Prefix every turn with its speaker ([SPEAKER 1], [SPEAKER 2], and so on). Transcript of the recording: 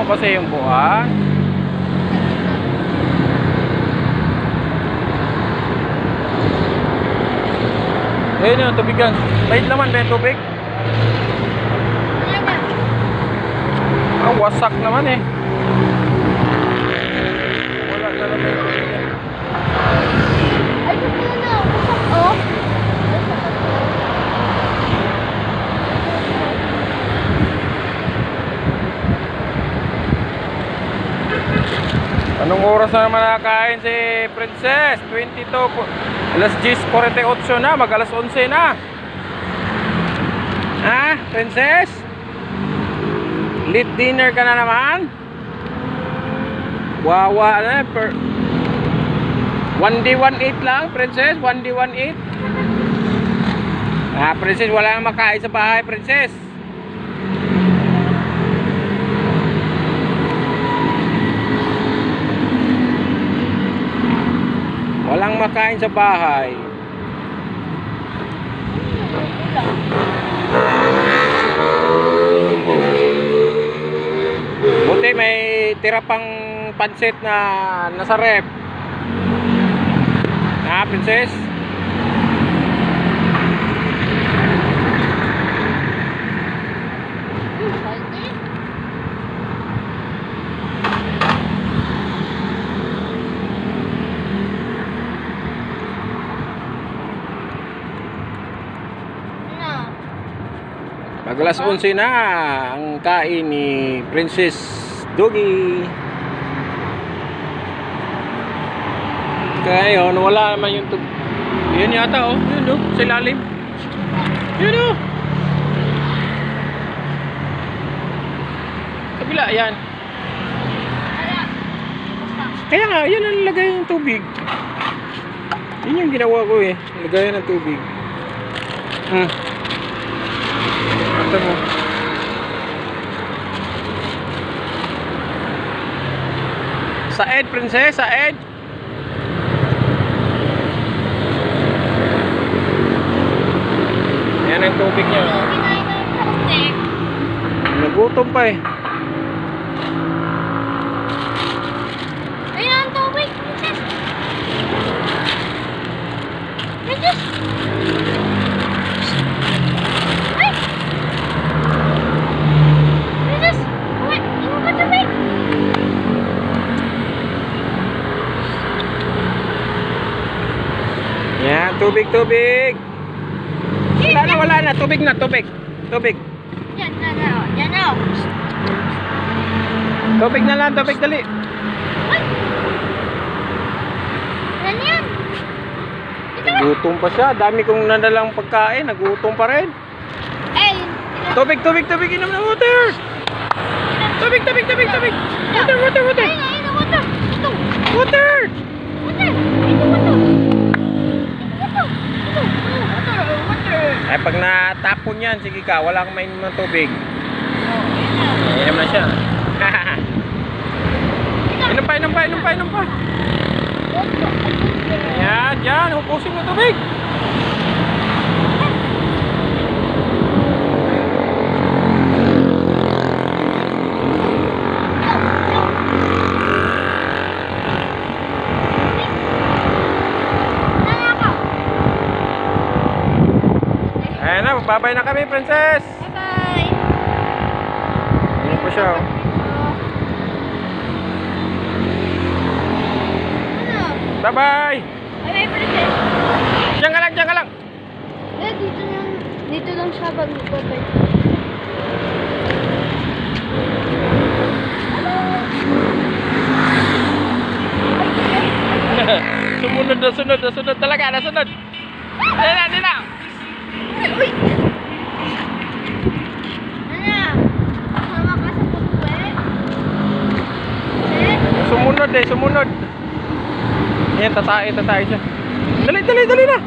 [SPEAKER 1] kasi yung buwan. Ayun yung tubigan. Bait naman ba yung tubig? Ah, wasak naman eh. Wala na naman yung tubigan.
[SPEAKER 2] Ay, ito na. Wasak, oh.
[SPEAKER 1] Anong oras na naman nakakain si Princess? 22 po. Alas 10:48 na, mag alas 11 na. Ha, Princess? Late dinner ka na naman? Wawa na, 1D 1.8 lang, Princess, 1D 1.8. Ah, Princess, wala nang makain sa bahay, Princess. Walang makain sa bahay. Buti may tira pang pansit na nasa rep. Ha, Princess? Mag alas 11 na ang kain ni Princess Doggy. Kaya yun, wala naman yung tubig. Yun yata oh, yun oh, sa ilalim. Yun oh. Kabila, yan. Kaya nga, yan ang lagay ng tubig. Yun yung ginawa ko eh, lagay ng tubig. Ito mo. Saed, Princess, Saed. Yan ang tubig niya. Nagutom pa eh.
[SPEAKER 2] Ayan ang tubig, Princess. Princess. Ay! Princess, uwi, inom ka tubig.
[SPEAKER 1] Yan, tubig, tubig. Wala na, tubig na, tubig. Tubig.
[SPEAKER 2] Yan na, yan na.
[SPEAKER 1] Tubig na lang, tubig, dali.
[SPEAKER 2] Ay! Yan. Ito na.
[SPEAKER 1] Nagutom pa siya, dami kong nadalang pagkain, nagutom pa rin.
[SPEAKER 2] Ay!
[SPEAKER 1] Tubig, tubig, tubig, inom na water. Tubig, tubig, tubig, tubig. Water, water, water.
[SPEAKER 2] Ay, water. Ito.
[SPEAKER 1] Water.
[SPEAKER 2] Water. Ito, water.
[SPEAKER 1] Ay, pag natapon yan, sige ka, wala kang mainom ng tubig.
[SPEAKER 2] Oh,
[SPEAKER 1] Inom na siya. Inom pa, inom pa, inom pa, inom pa. Yan, yan, hupusin mo tubig. Ayan na, babay na kami, Princess.
[SPEAKER 2] Bye-bye.
[SPEAKER 1] Inom pa siya.
[SPEAKER 2] Ano?
[SPEAKER 1] Bye-bye.
[SPEAKER 2] Bye-bye, Princess.
[SPEAKER 1] Diyan ka lang, diyan ka lang.
[SPEAKER 2] Dito lang siya mag-bye.
[SPEAKER 1] Sumunod na sunod, nasunod talaga, nasunod. Dali na, dali na.
[SPEAKER 2] Uy! Ano? Kasama ka sa pagkuwi?
[SPEAKER 1] Sumunod eh, sumunod. Yan, tatay siya. Dali, dali, dali na.